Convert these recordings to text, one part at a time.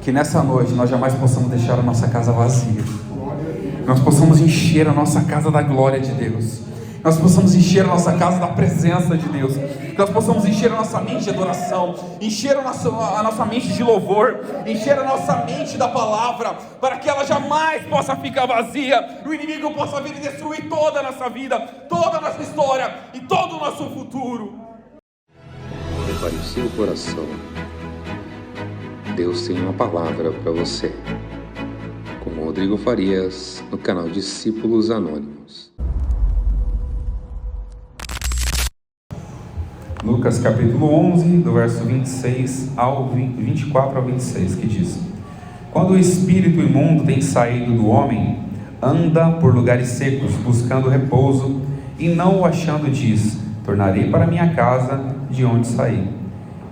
que nessa noite nós jamais possamos deixar a nossa casa vazia. Nós possamos encher a nossa casa da glória de Deus. Nós possamos encher a nossa casa da presença de Deus. Nós possamos encher a nossa mente de adoração, encher a nossa mente de louvor, encher a nossa mente da palavra, para que ela jamais possa ficar vazia, e o inimigo possa vir e destruir toda a nossa vida, toda a nossa história e todo o nosso futuro. Prepare o seu coração. Deus tem uma palavra para você. Com Rodrigo Farias, no canal Discípulos Anônimos. Lucas capítulo 11, do verso 26 ao 24 ao 26, que diz: Quando o espírito imundo tem saído do homem, anda por lugares secos, buscando repouso, e não o achando, diz: Tornarei para minha casa de onde saí.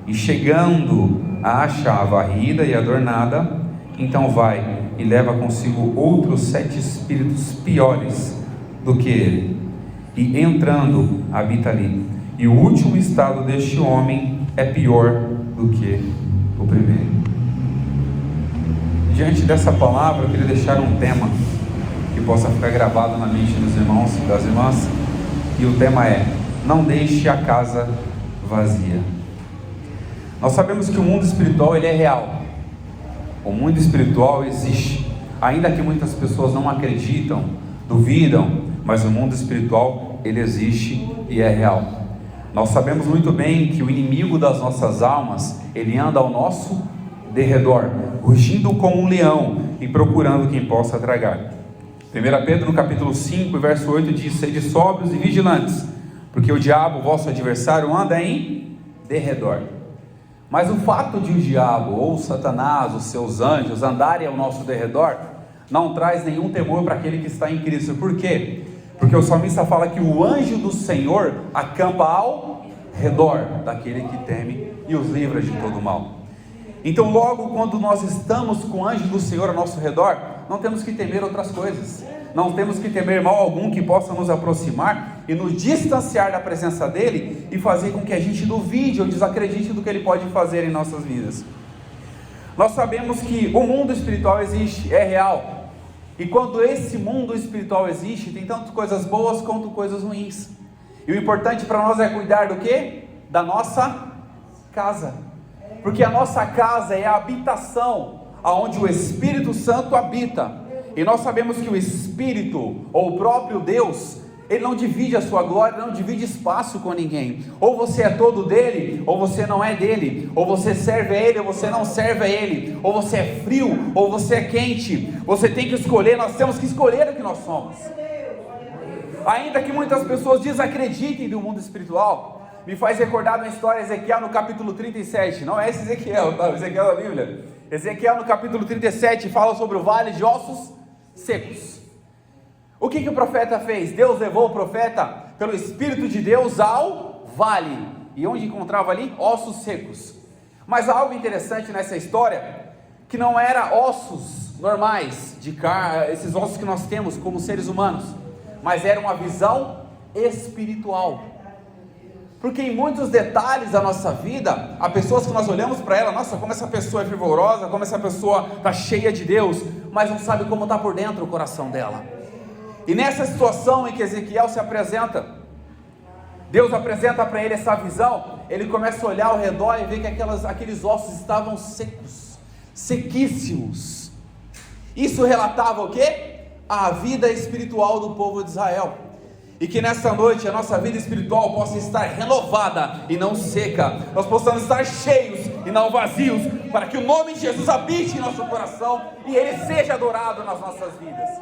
E chegando a achar varrida e adornada, então vai e leva consigo outros 7 espíritos piores do que ele, e entrando habita ali. E o último estado deste homem é pior do que o primeiro. Diante dessa palavra, eu queria deixar um tema que possa ficar gravado na mente dos irmãos e das irmãs. E o tema é: não deixe a casa vazia. Nós sabemos que o mundo espiritual ele é real. O mundo espiritual existe. Ainda que muitas pessoas não acreditam, duvidam, mas o mundo espiritual ele existe e é real. Nós sabemos muito bem que o inimigo das nossas almas, ele anda ao nosso derredor, rugindo como um leão e procurando quem possa tragar. 1 Pedro no capítulo 5, verso 8 diz: Sede sóbrios e vigilantes, porque o diabo, vosso adversário, anda em derredor. Mas o fato de o diabo ou Satanás, os seus anjos, andarem ao nosso derredor, não traz nenhum temor para aquele que está em Cristo. Por quê? Porque o salmista fala que o anjo do Senhor acampa ao redor daquele que teme e os livra de todo mal. Então logo quando nós estamos com o anjo do Senhor ao nosso redor, não temos que temer outras coisas. Não temos que temer mal algum que possa nos aproximar e nos distanciar da presença dele e fazer com que a gente duvide ou desacredite do que ele pode fazer em nossas vidas. Nós sabemos que o mundo espiritual existe, é real. E quando esse mundo espiritual existe, tem tanto coisas boas quanto coisas ruins. E o importante para nós é cuidar do quê? Da nossa casa. Porque a nossa casa é a habitação onde o Espírito Santo habita. E nós sabemos que o Espírito, ou o próprio Deus, ele não divide a sua glória, não divide espaço com ninguém. Ou você é todo dele, ou você não é dele. Ou você serve a ele, ou você não serve a ele. Ou você é frio, ou você é quente. Você tem que escolher, nós temos que escolher o que nós somos. Ainda que muitas pessoas desacreditem do mundo espiritual, me faz recordar uma história de Ezequiel no capítulo 37. Não é esse Ezequiel, tá? Ezequiel da Bíblia. Ezequiel no capítulo 37 fala sobre o vale de ossos secos. O que o profeta fez? Deus levou o profeta pelo Espírito de Deus ao vale. E onde encontrava ali? Ossos secos. Mas há algo interessante nessa história, que não era ossos normais, de carne, esses ossos que nós temos como seres humanos, mas era uma visão espiritual. Porque em muitos detalhes da nossa vida, há pessoas que nós olhamos para ela, nossa, como essa pessoa é fervorosa, como essa pessoa está cheia de Deus, mas não sabe como está por dentro o coração dela. E nessa situação em que Ezequiel se apresenta, Deus apresenta para ele essa visão, ele começa a olhar ao redor e vê que aqueles ossos estavam secos, sequíssimos. Isso relatava o quê? A vida espiritual do povo de Israel. E que nessa noite a nossa vida espiritual possa estar renovada e não seca. Nós possamos estar cheios e não vazios, para que o nome de Jesus habite em nosso coração e ele seja adorado nas nossas vidas.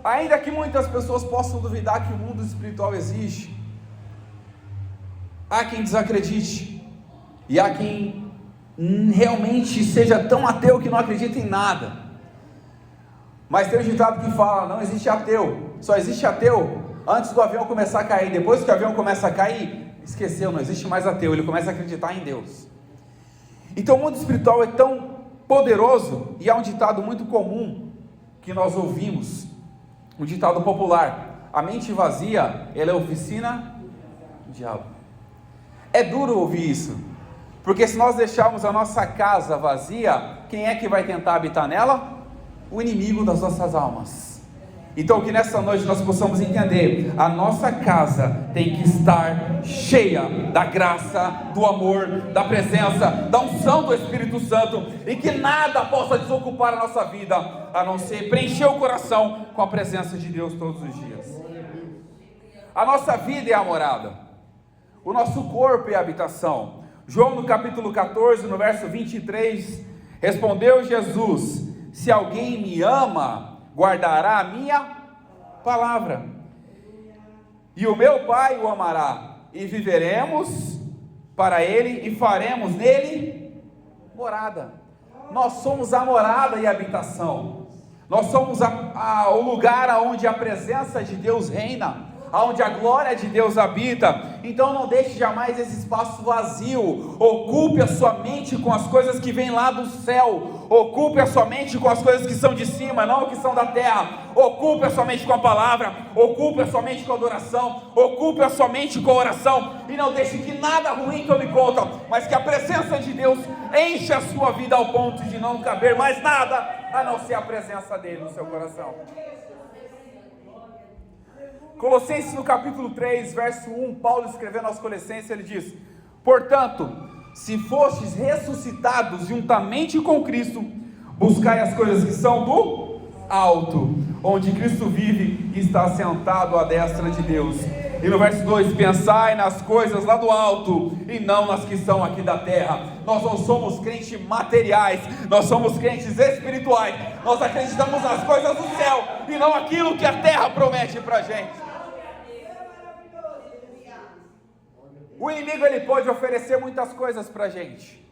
Ainda que muitas pessoas possam duvidar que o mundo espiritual existe, há quem desacredite, e há quem realmente seja tão ateu que não acredita em nada. Mas tem um ditado que fala: não existe ateu, só existe ateu antes do avião começar a cair. Depois que o avião começa a cair, esqueceu, não existe mais ateu, ele começa a acreditar em Deus. Então o mundo espiritual é tão poderoso, e há um ditado muito comum que nós ouvimos, um ditado popular: a mente vazia, ela é oficina do diabo. É duro ouvir isso, Porque se nós deixarmos a nossa casa vazia, quem é que vai tentar habitar nela? O inimigo das nossas almas. Então que nessa noite nós possamos entender, a nossa casa tem que estar cheia da graça, do amor, da presença, da unção do Espírito Santo, e que nada possa desocupar a nossa vida, a não ser preencher o coração com a presença de Deus todos os dias. A nossa vida é a morada, o nosso corpo é a habitação. João no capítulo 14, no verso 23, respondeu Jesus: se alguém me ama, guardará a minha palavra, e o meu Pai o amará, e viveremos para ele, e faremos nele morada. Nós somos a morada e a habitação, nós somos o lugar onde a presença de Deus reina, onde a glória de Deus habita. Então não deixe jamais esse espaço vazio. Ocupe a sua mente com as coisas que vêm lá do céu. Ocupe a sua mente com as coisas que são de cima, não que são da terra. Ocupe a sua mente com a palavra. Ocupe a sua mente com a adoração. Ocupe a sua mente com a oração. E não deixe que nada ruim tome conta, mas que a presença de Deus enche a sua vida ao ponto de não caber mais nada a não ser a presença dele no seu coração. Colossenses no capítulo 3, verso 1, Paulo escrevendo aos Colossenses, ele diz: portanto, se fostes ressuscitados juntamente com Cristo, buscai as coisas que são do alto, onde Cristo vive e está sentado à destra de Deus. E no verso 2, pensai nas coisas lá do alto, e não nas que são aqui da terra. Nós não somos crentes materiais, nós somos crentes espirituais. Nós acreditamos nas coisas do céu, e não aquilo que a terra promete para a gente. O inimigo, ele pode oferecer muitas coisas para a gente,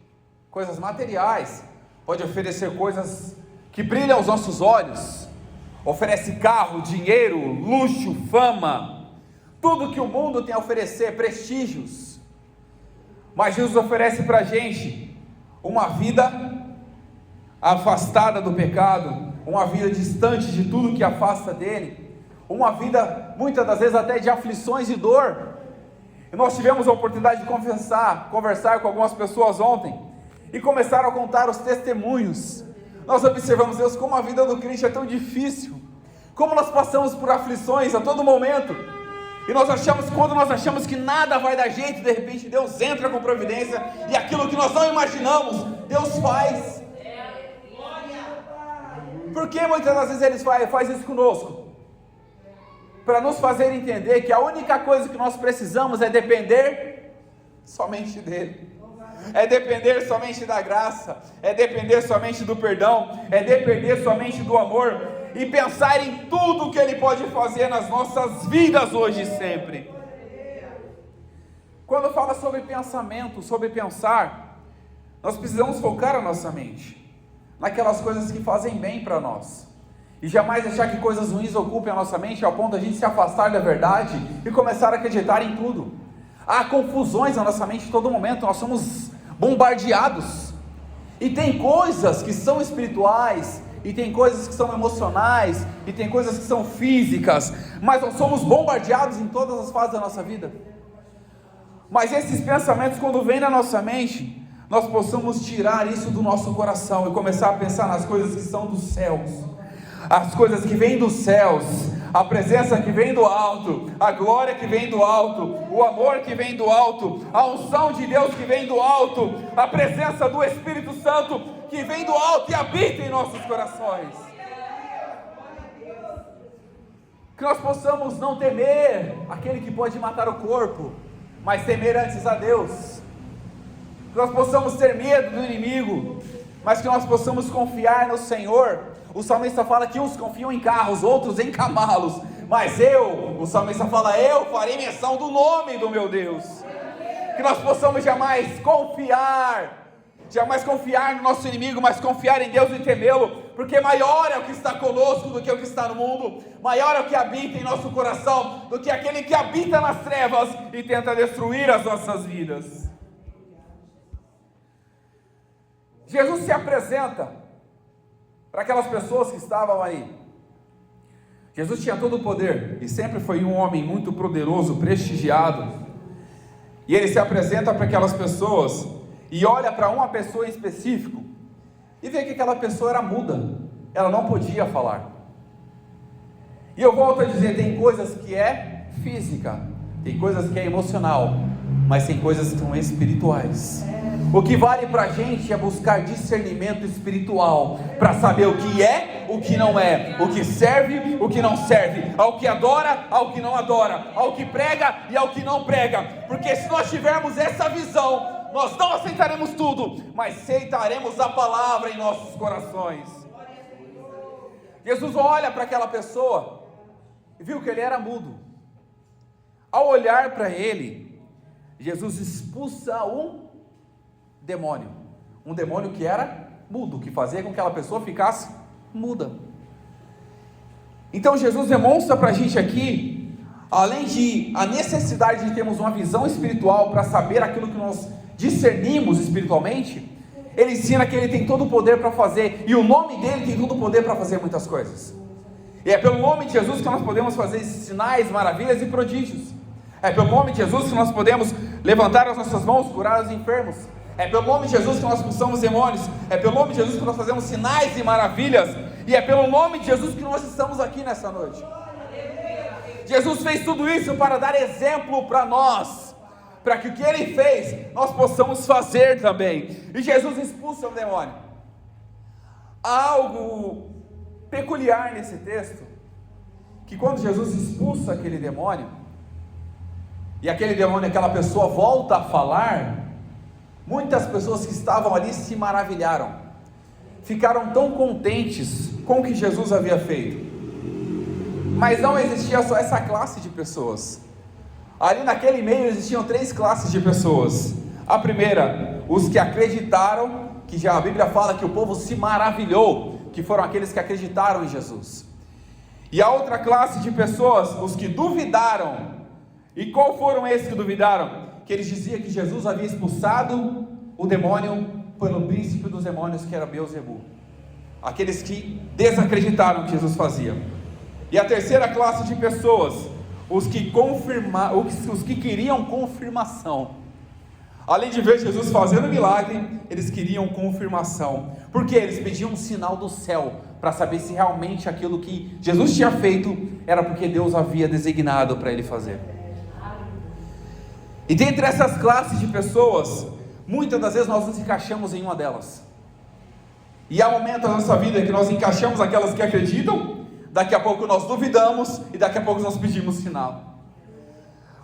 coisas materiais, pode oferecer coisas que brilham aos nossos olhos, oferece carro, dinheiro, luxo, fama, tudo que o mundo tem a oferecer, prestígios. Mas Jesus oferece para a gente uma vida afastada do pecado, uma vida distante de tudo que afasta dele, uma vida muitas das vezes até de aflições e dor. E nós tivemos a oportunidade de conversar com algumas pessoas ontem, e começaram a contar os testemunhos. Nós observamos, Deus, como a vida do crente é tão difícil, como nós passamos por aflições a todo momento, e quando nós achamos que nada vai dar jeito, de repente Deus entra com providência, e aquilo que nós não imaginamos, Deus faz. Por que muitas das vezes Ele faz isso conosco? Para nos fazer entender que a única coisa que nós precisamos é depender somente dEle, é depender somente da graça, é depender somente do perdão, é depender somente do amor, e pensar em tudo que Ele pode fazer nas nossas vidas hoje e sempre. Quando fala sobre pensamento, sobre pensar, nós precisamos focar a nossa mente naquelas coisas que fazem bem para nós, e jamais deixar que coisas ruins ocupem a nossa mente ao ponto de a gente se afastar da verdade e começar a acreditar em tudo. Há confusões na nossa mente em todo momento, nós somos bombardeados, e tem coisas que são espirituais, e tem coisas que são emocionais, e tem coisas que são físicas, mas nós somos bombardeados em todas as fases da nossa vida. Mas esses pensamentos, quando vêm na nossa mente, nós possamos tirar isso do nosso coração e começar a pensar nas coisas que são dos céus, as coisas que vêm dos céus, a presença que vem do alto, a glória que vem do alto, o amor que vem do alto, a unção de Deus que vem do alto, a presença do Espírito Santo que vem do alto e habita em nossos corações. Que nós possamos não temer aquele que pode matar o corpo, mas temer antes a Deus. Que nós possamos ter medo do inimigo, mas que nós possamos confiar no Senhor. O salmista fala que uns confiam em carros, outros em cavalos, mas o salmista fala, eu farei menção do nome do meu Deus. Que nós possamos jamais confiar no nosso inimigo, mas confiar em Deus e temê-lo, porque maior é o que está conosco do que o que está no mundo, maior é o que habita em nosso coração do que aquele que habita nas trevas e tenta destruir as nossas vidas. Jesus se apresenta para aquelas pessoas que estavam aí. Jesus tinha todo o poder e sempre foi um homem muito poderoso, prestigiado, e ele se apresenta para aquelas pessoas e olha para uma pessoa em específico e vê que aquela pessoa era muda, ela não podia falar. E eu volto a dizer, tem coisas que é física, tem coisas que é emocional, mas tem coisas que são espirituais. O que vale para a gente é buscar discernimento espiritual, para saber o que é, o que não é, o que serve, o que não serve, ao que adora, ao que não adora, ao que prega e ao que não prega, porque se nós tivermos essa visão, nós não aceitaremos tudo, mas aceitaremos a palavra em nossos corações. Jesus olha para aquela pessoa e viu que ele era mudo. Ao olhar para ele, Jesus expulsa um demônio que era mudo, que fazia com que aquela pessoa ficasse muda. Então Jesus demonstra para a gente aqui, além de a necessidade de termos uma visão espiritual para saber aquilo que nós discernimos espiritualmente, ele ensina que ele tem todo o poder para fazer, e o nome dele tem todo o poder para fazer muitas coisas. E é pelo nome de Jesus que nós podemos fazer sinais, maravilhas e prodígios. É pelo nome de Jesus que nós podemos levantar as nossas mãos, curar os enfermos. É pelo nome de Jesus que nós expulsamos demônios. É pelo nome de Jesus que nós fazemos sinais e maravilhas. E é pelo nome de Jesus que nós estamos aqui nessa noite. Jesus fez tudo isso para dar exemplo para nós, para que o que ele fez, nós possamos fazer também. E Jesus expulsa o demônio. Há algo peculiar nesse texto, que quando Jesus expulsa aquele demônio, e aquele demônio, aquela pessoa volta a falar, muitas pessoas que estavam ali se maravilharam, ficaram tão contentes com o que Jesus havia feito. Mas não existia só essa classe de pessoas. Ali naquele meio existiam 3 classes de pessoas. A primeira, os que acreditaram, que já a Bíblia fala que o povo se maravilhou, que foram aqueles que acreditaram em Jesus. E a outra classe de pessoas, os que duvidaram. E qual foram esses que duvidaram? Que eles diziam que Jesus havia expulsado o demônio pelo príncipe dos demônios, que era Beelzebul. Aqueles que desacreditaram o que Jesus fazia. E a terceira classe de pessoas, os que queriam confirmação. Além de ver Jesus fazendo milagre, eles queriam confirmação. Porque eles pediam um sinal do céu, para saber se realmente aquilo que Jesus tinha feito, era porque Deus havia designado para ele fazer. E dentre essas classes de pessoas, muitas das vezes nós nos encaixamos em uma delas. E há momentos da nossa vida que nós encaixamos aquelas que acreditam, daqui a pouco nós duvidamos, e daqui a pouco nós pedimos sinal.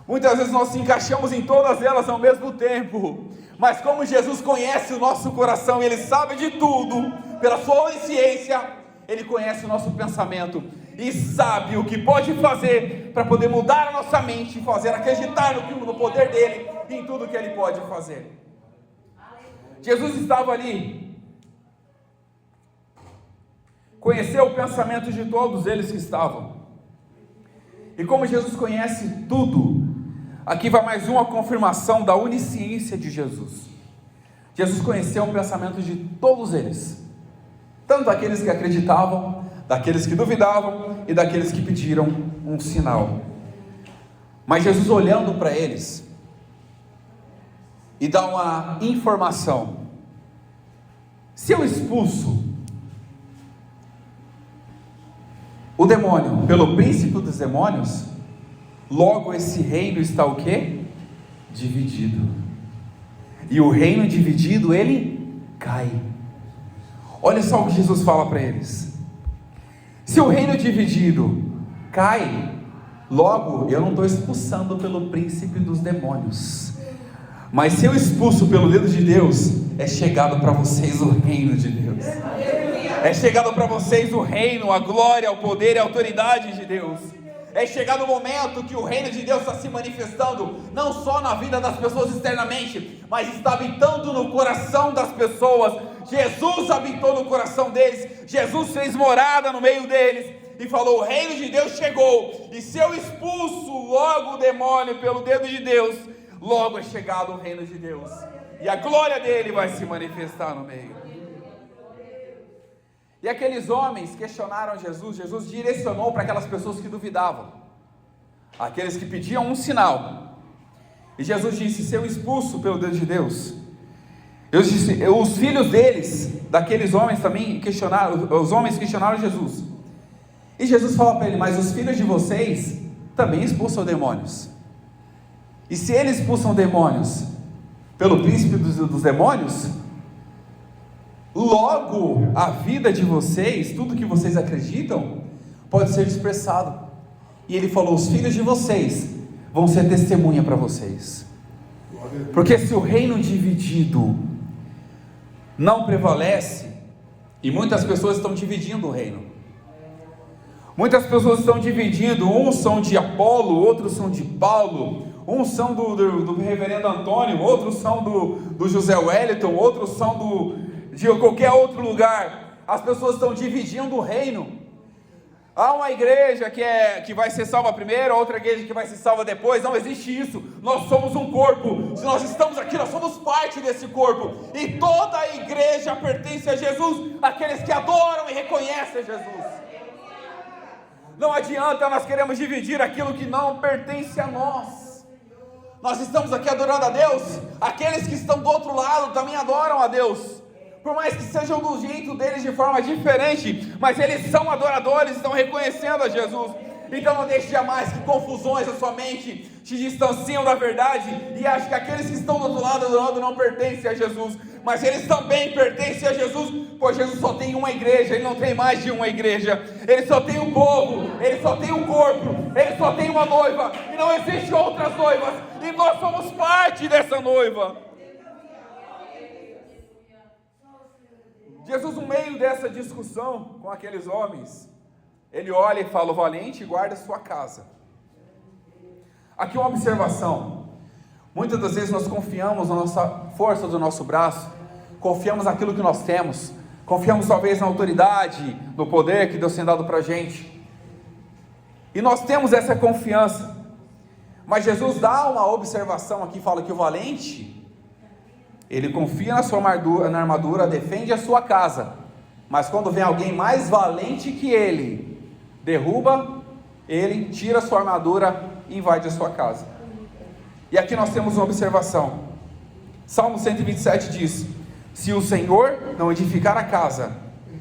Muitas vezes nós se encaixamos em todas elas ao mesmo tempo, mas como Jesus conhece o nosso coração, Ele sabe de tudo, pela sua onisciência, Ele conhece o nosso pensamento, e sabe o que pode fazer, para poder mudar a nossa mente, e fazer acreditar no poder dEle, e em tudo que Ele pode fazer. Jesus estava ali, conheceu o pensamento de todos eles que estavam, e como Jesus conhece tudo, aqui vai mais uma confirmação da onisciência de Jesus. Jesus conheceu o pensamento de todos eles, tanto daqueles que acreditavam, daqueles que duvidavam e daqueles que pediram um sinal. Mas Jesus, olhando para eles, e dá uma informação: se eu expulso o demônio pelo príncipe dos demônios, logo esse reino está o quê? Dividido. E o reino dividido, ele cai. Olha só o que Jesus fala para eles: se o reino dividido cai, logo eu não estou expulsando pelo príncipe dos demônios, mas se eu expulso pelo dedo de Deus, é chegado para vocês o reino de Deus. É chegado para vocês o reino, a glória, o poder e a autoridade de Deus. É chegado o momento que o reino de Deus está se manifestando, não só na vida das pessoas externamente, mas está habitando no coração das pessoas. Jesus habitou no coração deles, Jesus fez morada no meio deles, e falou: o reino de Deus chegou, e se eu expulso logo o demônio pelo dedo de Deus, logo é chegado o reino de Deus, e a glória dele vai se manifestar no meio. E aqueles homens questionaram Jesus. Jesus direcionou para aquelas pessoas que duvidavam, aqueles que pediam um sinal, e Jesus disse: se eu expulso pelo dedo de Deus, Os filhos deles, daqueles homens também questionaram, os homens questionaram Jesus. E Jesus fala para ele: mas os filhos de vocês também expulsam demônios. E se eles expulsam demônios pelo príncipe dos demônios, logo a vida de vocês, tudo que vocês acreditam, pode ser dispersado. E ele falou: os filhos de vocês vão ser testemunha para vocês. Porque se o reino dividido não prevalece, e muitas pessoas estão dividindo o reino, muitas pessoas estão dividindo, uns são de Apolo, outros são de Paulo, uns são do reverendo Antônio, outros são do José Wellington, outros são de qualquer outro lugar. As pessoas estão dividindo o reino. Há uma igreja que vai ser salva primeiro, outra igreja que vai ser salva depois. Não existe isso. Nós somos um corpo. Se nós estamos aqui, nós somos parte desse corpo. E toda a igreja pertence a Jesus, aqueles que adoram e reconhecem a Jesus. Não adianta nós queremos dividir aquilo que não pertence a nós. Nós estamos aqui adorando a Deus, aqueles que estão do outro lado também adoram a Deus. Por mais que sejam do jeito deles de forma diferente, mas eles são adoradores, estão reconhecendo a Jesus. Então não deixe jamais que confusões da sua mente te distanciam da verdade e ache que aqueles que estão do outro lado adorando não pertencem a Jesus, mas eles também pertencem a Jesus, pois Jesus só tem uma igreja, ele não tem mais de uma igreja, ele só tem um povo, ele só tem um corpo, ele só tem uma noiva, e não existe outras noivas, e nós somos parte dessa noiva. Jesus, no meio dessa discussão com aqueles homens, ele olha e fala: o valente guarda sua casa. Aqui uma observação: muitas das vezes nós confiamos na nossa força do nosso braço, confiamos naquilo que nós temos, confiamos talvez na autoridade, no poder que Deus tem dado para a gente, e nós temos essa confiança, mas Jesus dá uma observação aqui, fala que o valente, ele confia na sua armadura, defende a sua casa, mas quando vem alguém mais valente que ele, derruba ele, tira a sua armadura e invade a sua casa. E aqui nós temos uma observação. Salmo 127 diz: se o Senhor não edificar a casa,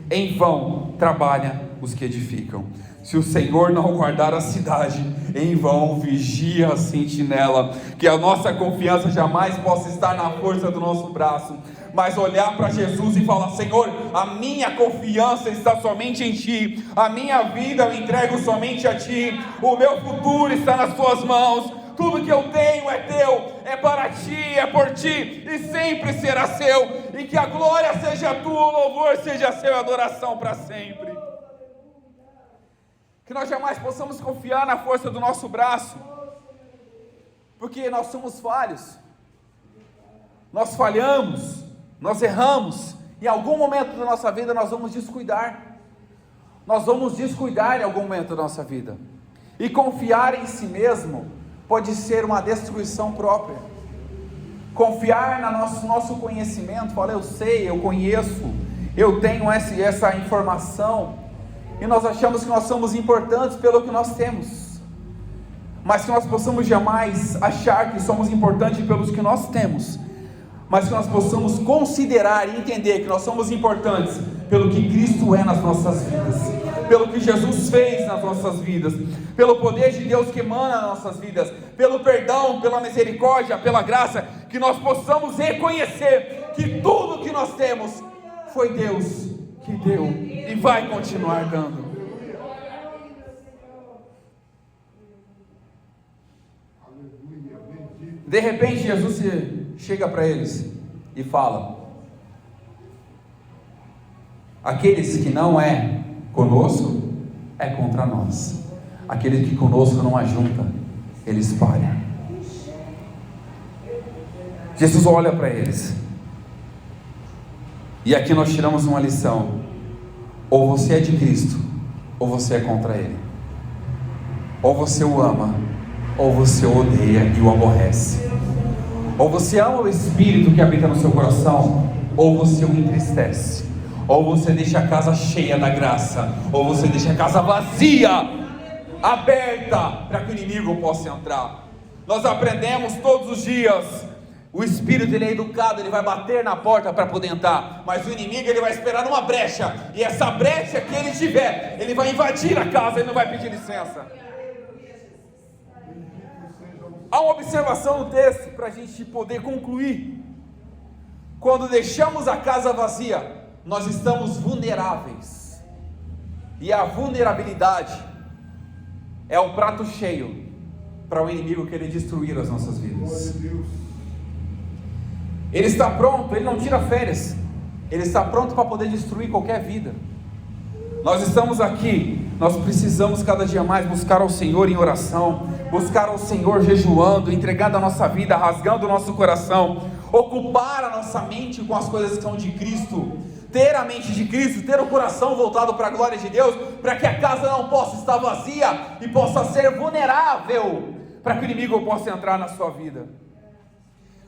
em vão trabalha os que edificam. Se o Senhor não guardar a cidade, em vão vigia a sentinela. Que a nossa confiança jamais possa estar na força do nosso braço, mas olhar para Jesus e falar: Senhor, a minha confiança está somente em Ti, a minha vida eu entrego somente a Ti, o meu futuro está nas Tuas mãos, tudo que eu tenho é Teu, é para Ti, é por Ti, e sempre será Seu, e que a glória seja Tua, o louvor seja Seu, a adoração para sempre. Que nós jamais possamos confiar na força do nosso braço, porque nós somos falhos, nós falhamos, nós erramos, em algum momento da nossa vida nós vamos descuidar em algum momento da nossa vida, e confiar em si mesmo pode ser uma destruição própria. Confiar no nosso conhecimento, falar: eu sei, eu conheço, eu tenho essa informação, e nós achamos que nós somos importantes pelo que nós temos, mas que nós possamos jamais achar que somos importantes pelos que nós temos, mas que nós possamos considerar e entender que nós somos importantes pelo que Cristo é nas nossas vidas, pelo que Jesus fez nas nossas vidas, pelo poder de Deus que emana nas nossas vidas, pelo perdão, pela misericórdia, pela graça, que nós possamos reconhecer que tudo que nós temos foi Deus que deu e vai continuar dando. De repente Jesus chega para eles e fala: aqueles que não é conosco é contra nós, aquele que conosco não ajunta, ele espalha. Jesus olha para eles, e aqui nós tiramos uma lição: ou você é de Cristo, ou você é contra Ele, ou você o ama, ou você o odeia e o aborrece, ou você ama o Espírito que habita no seu coração, ou você o entristece, ou você deixa a casa cheia da graça, ou você deixa a casa vazia, aberta, para que o inimigo possa entrar. Nós aprendemos todos os dias O espírito, ele é educado, ele vai bater na porta para poder entrar, mas o inimigo, ele vai esperar numa brecha, e essa brecha que ele tiver, ele vai invadir a casa, ele não vai pedir licença. Há uma observação no texto para a gente poder concluir. Quando deixamos a casa vazia, nós estamos vulneráveis, e a vulnerabilidade é um prato cheio para o inimigo querer destruir as nossas vidas. Ele está pronto, ele não tira férias, ele está pronto para poder destruir qualquer vida. Nós estamos aqui, nós precisamos cada dia mais buscar ao Senhor em oração, buscar ao Senhor jejuando, entregando a nossa vida, rasgando o nosso coração, ocupar a nossa mente com as coisas que são de Cristo, ter a mente de Cristo, ter o coração voltado para a glória de Deus, para que a casa não possa estar vazia e possa ser vulnerável, para que o inimigo possa entrar na sua vida.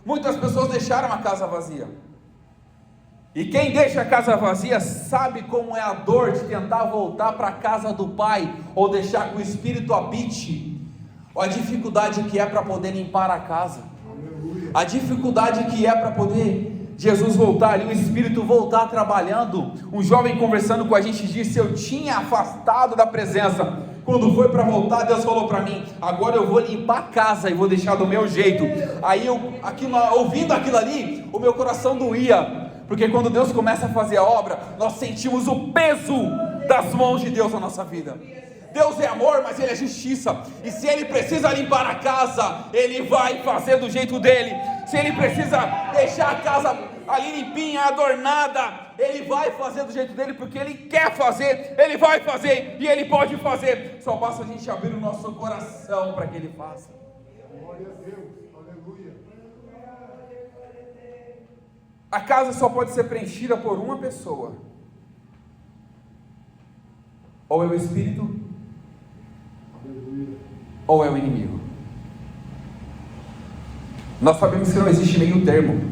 Muitas pessoas deixaram a casa vazia, e quem deixa a casa vazia sabe como é a dor de tentar voltar para a casa do Pai, ou deixar que o Espírito habite, a dificuldade que é para poder limpar a casa, a dificuldade que é para poder Jesus voltar ali, o Espírito voltar trabalhando. Um jovem conversando com a gente disse: eu tinha afastado da presença, quando foi para voltar, Deus falou para mim: agora eu vou limpar a casa e vou deixar do meu jeito. Aí ouvindo aquilo ali, o meu coração doía, porque quando Deus começa a fazer a obra, nós sentimos o peso das mãos de Deus na nossa vida. Deus é amor, mas Ele é justiça, e se Ele precisa limpar a casa, Ele vai fazer do jeito dele. Se Ele precisa deixar a casa ali limpinha, adornada, Ele vai fazer do jeito dele, porque Ele quer fazer, Ele vai fazer, e Ele pode fazer, só basta a gente abrir o nosso coração para que Ele faça. Glória a Deus, aleluia. A casa só pode ser preenchida por uma pessoa, ou é o Espírito, ou é o inimigo. Nós sabemos que não existe meio termo,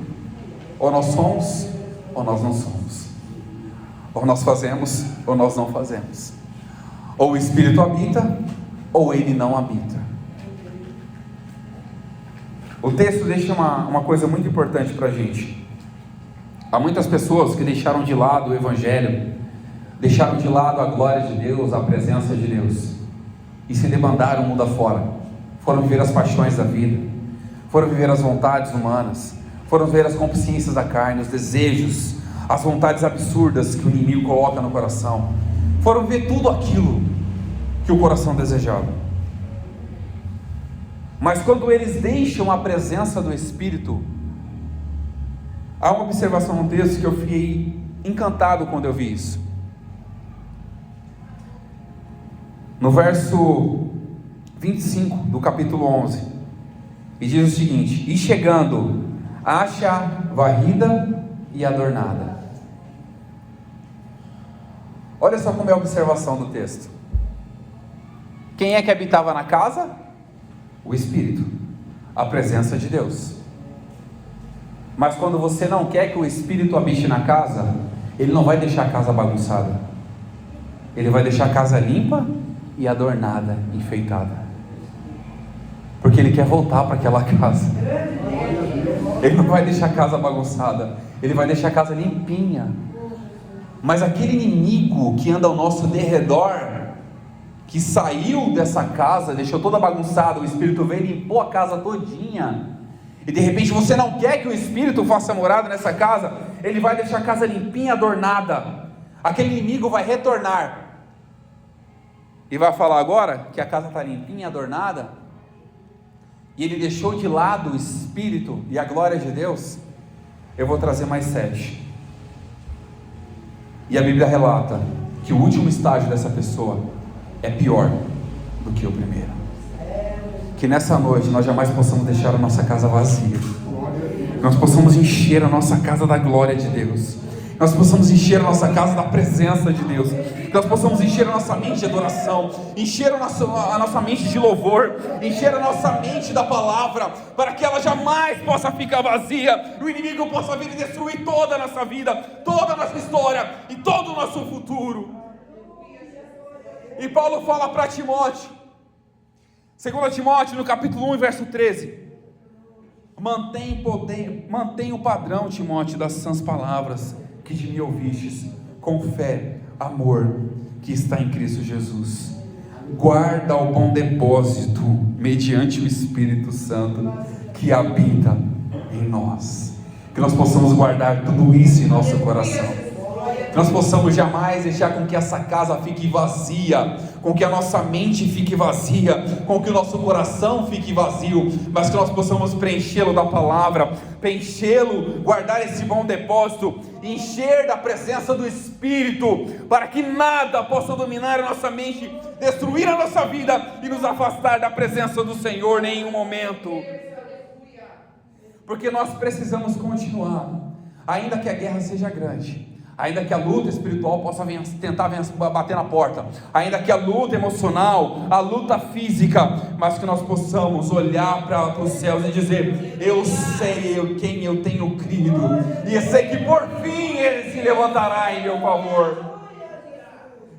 ou nós somos, ou nós não somos, ou nós fazemos, ou nós não fazemos, ou o Espírito habita, ou ele não habita. O texto deixa uma coisa muito importante para a gente. Há muitas pessoas que deixaram de lado o Evangelho, deixaram de lado a glória de Deus, a presença de Deus, e se debandaram mundo afora, foram viver as paixões da vida, foram viver as vontades humanas, foram ver as concupiscências da carne, os desejos, as vontades absurdas que o inimigo coloca no coração, foram ver tudo aquilo que o coração desejava. Mas quando eles deixam a presença do Espírito, há uma observação no texto que eu fiquei encantado quando eu vi isso. No verso 25 do capítulo 11, e diz o seguinte: e chegando, acha varrida e adornada. Olha só como é a observação do texto. Quem é que habitava na casa? O Espírito, a presença de Deus. Mas quando você não quer que o Espírito habite na casa, ele não vai deixar a casa bagunçada, ele vai deixar a casa limpa e adornada, enfeitada, porque ele quer voltar para aquela casa. Ele não vai deixar a casa bagunçada, ele vai deixar a casa limpinha. Mas aquele inimigo que anda ao nosso derredor, que saiu dessa casa, deixou toda bagunçada, o Espírito veio e limpou a casa todinha, e de repente você não quer que o Espírito faça morada nessa casa, ele vai deixar a casa limpinha, adornada. Aquele inimigo vai retornar e vai falar: agora que a casa está limpinha, adornada, e ele deixou de lado o Espírito e a glória de Deus, eu vou trazer mais 7. E a Bíblia relata que o último estágio dessa pessoa é pior do que o primeiro. Que nessa noite nós jamais possamos deixar a nossa casa vazia, nós possamos encher a nossa casa da glória de Deus, nós possamos encher a nossa casa da presença de Deus, nós possamos encher a nossa mente de adoração, encher a nossa mente de louvor, encher a nossa mente da palavra, para que ela jamais possa ficar vazia, e o inimigo possa vir e destruir toda a nossa vida, toda a nossa história e todo o nosso futuro. E Paulo fala para Timóteo, 2 Timóteo no capítulo 1 verso 13: Mantém o padrão, Timóteo, das sãs palavras que de mim ouvistes, com fé, amor, que está em Cristo Jesus. Guarda o bom depósito, mediante o Espírito Santo que habita em nós. Que nós possamos guardar tudo isso em nosso coração. Que nós possamos jamais deixar com que essa casa fique vazia, com que a nossa mente fique vazia, com que o nosso coração fique vazio, mas que nós possamos preenchê-lo da palavra, preenchê-lo, guardar esse bom depósito, encher da presença do Espírito, para que nada possa dominar a nossa mente, destruir a nossa vida e nos afastar da presença do Senhor em nenhum momento. Porque nós precisamos continuar, ainda que a guerra seja grande, ainda que a luta espiritual possa tentar bater na porta, ainda que a luta emocional, a luta física, mas que nós possamos olhar para os céus e dizer: eu sei quem eu tenho crido, e sei que por fim Ele se levantará em meu favor.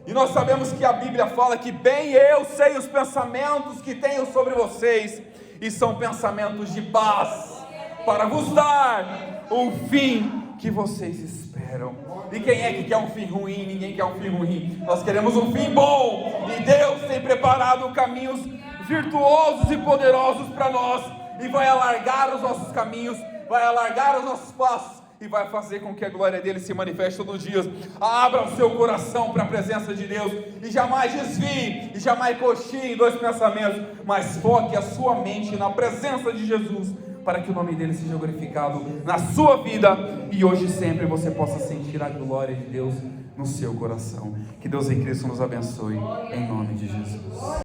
E nós sabemos que a Bíblia fala que bem eu sei os pensamentos que tenho sobre vocês, e são pensamentos de paz, para vos dar um fim que vocês esperam. E quem é que quer um fim ruim? Ninguém quer um fim ruim. Nós queremos um fim bom, e Deus tem preparado caminhos virtuosos e poderosos para nós, e vai alargar os nossos caminhos, vai alargar os nossos passos, e vai fazer com que a glória dele se manifeste todos os dias. Abra o seu coração para a presença de Deus, e jamais desvie, e jamais cochile em dois pensamentos, mas foque a sua mente na presença de Jesus, para que o nome dele seja glorificado na sua vida, e hoje e sempre você possa sentir a glória de Deus no seu coração. Que Deus em Cristo nos abençoe, em nome de Jesus.